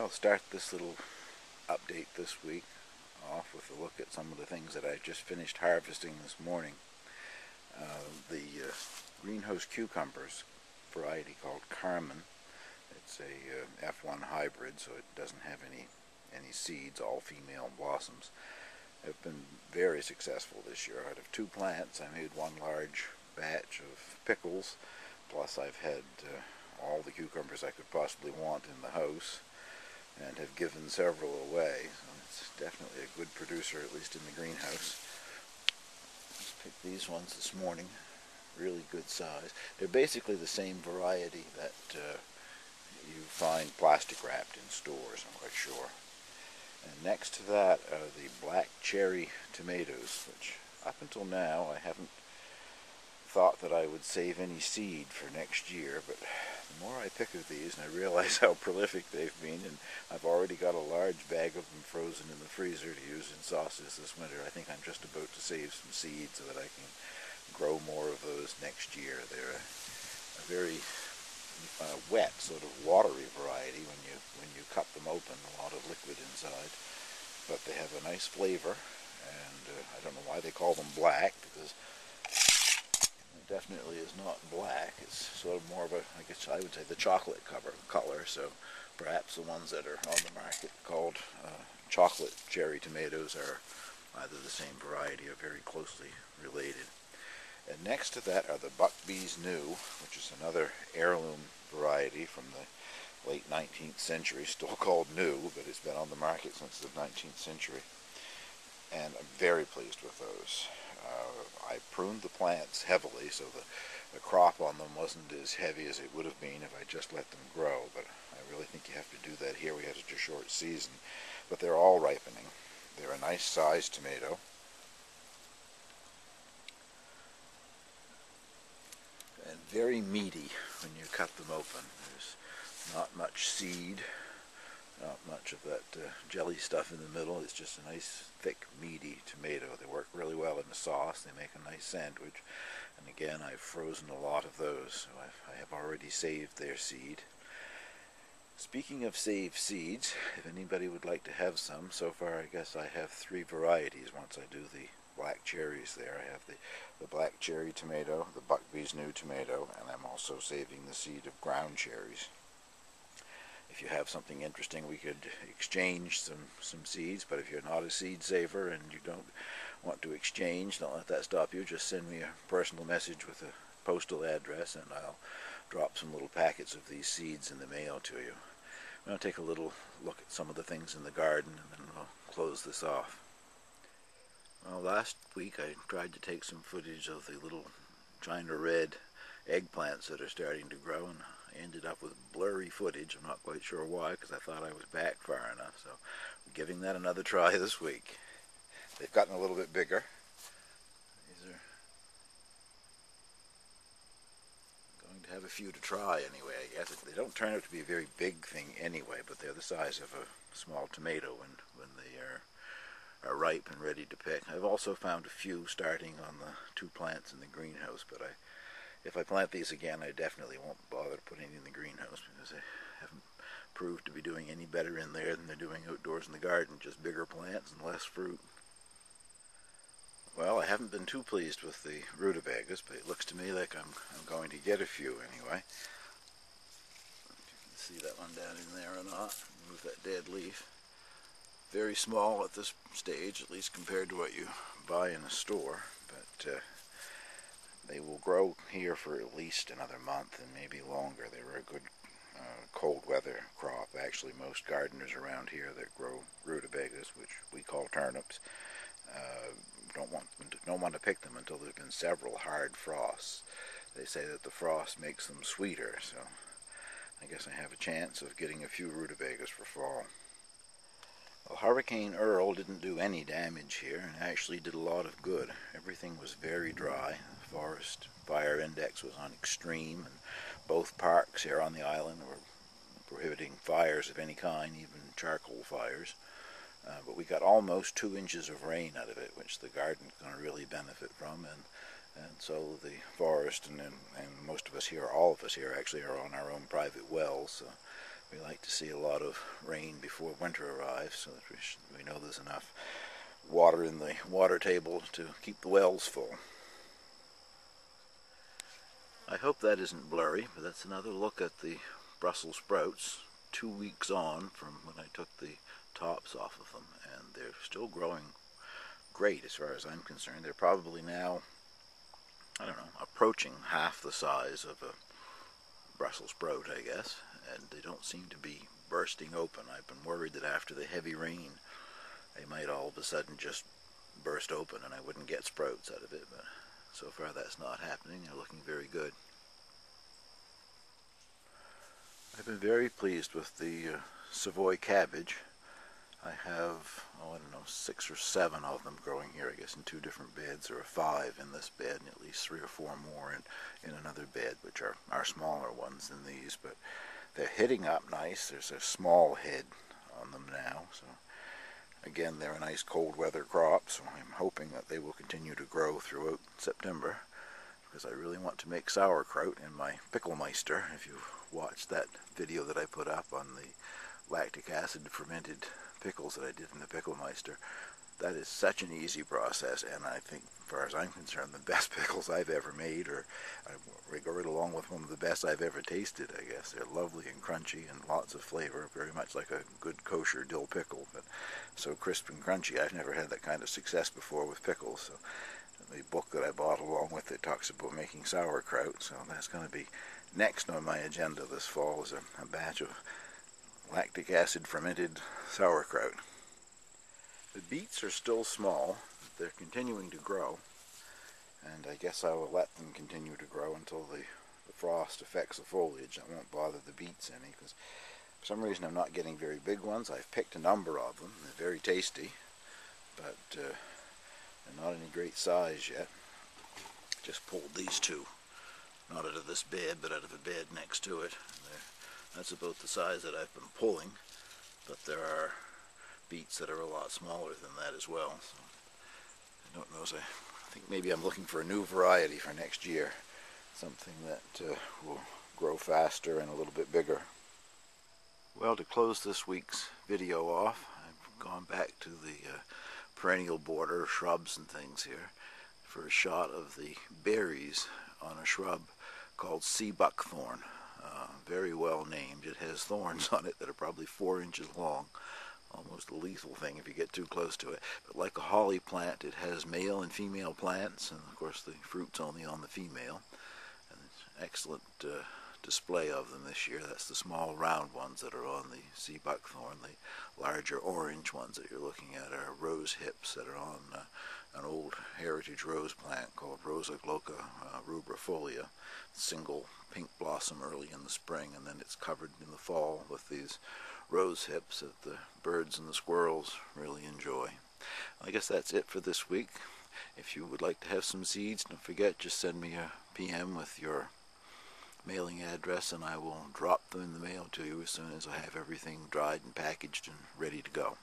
I'll start this little update this week off with a look at some of the things that I just finished harvesting this morning. The greenhouse cucumbers variety called Carmen. It's a F1 hybrid, so it doesn't have any seeds, all female blossoms. Have been very successful this year. Out of 2 plants, I made one large batch of pickles, plus I've had all the cucumbers I could possibly want in the house, and have given several away. So it's definitely a good producer, at least in the greenhouse. Just picked these ones this morning. Really good size. They're basically the same variety that you find plastic wrapped in stores, I'm quite sure. And next to that are the black cherry tomatoes, which up until now I haven't thought that I would save any seed for next year, but the more I pick of these and I realize how prolific they've been, and I've already got a large bag of them frozen in the freezer to use in sauces this winter, I think I'm just about to save some seed so that I can grow more of those next year. They're a very wet, sort of watery variety when you cut them open, a lot of liquid inside, but they have a nice flavor, and I don't know why they call them black, because it definitely is not black. It's sort of more of a, I guess I would say, the chocolate color, so perhaps the ones that are on the market called chocolate cherry tomatoes are either the same variety or very closely related. And next to that are the Buckthorn New, which is another heirloom variety from the late 19th century, still called new, but it's been on the market since the 19th century. And I'm very pleased with those. I pruned the plants heavily, so the crop on them wasn't as heavy as it would have been if I just let them grow, but I really think you have to do that here. We have such a short season, but they're all ripening. They're a nice sized tomato. And very meaty when you cut them open. There's not much seed, not much of that jelly stuff in the middle. It's just a nice, thick, meaty tomato. They work really well in the sauce. They make a nice sandwich. And again, I've frozen a lot of those, so I have already saved their seed. Speaking of saved seeds, if anybody would like to have some, so far I guess I have 3 varieties once I do the black cherries there. I have the black cherry tomato, the Buckthorn New tomato, and I'm also saving the seed of ground cherries. If you have something interesting, we could exchange some seeds, but if you're not a seed saver and you don't want to exchange, don't let that stop you. Just send me a personal message with a postal address, and I'll drop some little packets of these seeds in the mail to you. I'm going to take a little look at some of the things in the garden, and then we'll close this off. Well, last week I tried to take some footage of the little China red eggplants that are starting to grow, and I ended up with blurry footage. I'm not quite sure why, because I thought I was back far enough, so I'm giving that another try this week. They've gotten a little bit bigger. These are going to have a few to try anyway, I guess. They don't turn out to be a very big thing anyway, but they're the size of a small tomato when they are ripe and ready to pick. I've also found a few starting on the 2 plants in the greenhouse, but if I plant these again, I definitely won't bother to put any in the greenhouse, because they haven't proved to be doing any better in there than they're doing outdoors in the garden, just bigger plants and less fruit. Well, I haven't been too pleased with the rutabagas, but it looks to me like I'm going to get a few anyway. If you can see that one down in there or not. Move that dead leaf. Very small at this stage, at least compared to what you buy in a store, but they will grow here for at least another month and maybe longer. They were a good cold weather crop. Actually, most gardeners around here that grow rutabagas, which we call turnips, don't want to pick them until there have been several hard frosts. They say that the frost makes them sweeter, so I guess I have a chance of getting a few rutabagas for fall. Well, Hurricane Earl didn't do any damage here, and actually did a lot of good. Everything was very dry. The forest fire index was on extreme, and both parks here on the island were prohibiting fires of any kind, even charcoal fires. But we got almost 2 inches of rain out of it, which the garden's going to really benefit from, and so the forest and most of us here, all of us here actually, are on our own private wells, so We like to see a lot of rain before winter arrives so that we know there's enough water in the water table to keep the wells full. I hope that isn't blurry, but that's another look at the Brussels sprouts 2 weeks on from when I took the tops off of them, and they're still growing great as far as I'm concerned. They're probably now, I don't know, approaching half the size of a Brussels sprout, I guess, and they don't seem to be bursting open. I've been worried that after the heavy rain they might all of a sudden just burst open and I wouldn't get sprouts out of it, but so far that's not happening. They're looking very good. I've been very pleased with the Savoy Cabbage. I have, I don't know, 6 or 7 of them growing here, I guess in 2 different beds. There are 5 in this bed and at least 3 or 4 more in another bed, which are smaller ones than these, but they're hitting up nice. There's a small head on them now, so again, they're a nice cold weather crop, so I'm hoping that they will continue to grow throughout September, because I really want to make sauerkraut in my pickle meister. If you've watched that video that I put up on the lactic acid fermented pickles that I did in the pickle meister, that is such an easy process, and I think, as far as I'm concerned, the best pickles I've ever made, or I regard along with one of the best I've ever tasted, I guess. They're lovely and crunchy and lots of flavor, very much like a good kosher dill pickle, but so crisp and crunchy. I've never had that kind of success before with pickles. So the book that I bought along with it talks about making sauerkraut, so that's going to be next on my agenda this fall, is a batch of lactic acid fermented sauerkraut. The beets are still small. They're continuing to grow, and I guess I will let them continue to grow until the frost affects the foliage. I won't bother the beets any, because for some reason I'm not getting very big ones. I've picked a number of them. They're very tasty, but they're not any great size yet. Just pulled these 2, not out of this bed, but out of a bed next to it. That's about the size that I've been pulling, but there are beets that are a lot smaller than that as well. So I don't know, so I think maybe I'm looking for a new variety for next year, something that will grow faster and a little bit bigger. Well, to close this week's video off, I've gone back to the perennial border shrubs and things here for a shot of the berries on a shrub called sea buckthorn. Very well named. It has thorns on it that are probably 4 inches long, almost a lethal thing if you get too close to it. But like a holly plant, it has male and female plants, and of course the fruit's only on the female. And it's an excellent display of them this year. That's the small round ones that are on the sea buckthorn. The larger orange ones that you're looking at are rose hips that are on an old heritage rose plant called Rosa glauca rubrifolia. Single pink blossom early in the spring, and then it's covered in the fall with these rose hips that the birds and the squirrels really enjoy. I guess that's it for this week. If you would like to have some seeds, don't forget, just send me a PM with your mailing address and I will drop them in the mail to you as soon as I have everything dried and packaged and ready to go.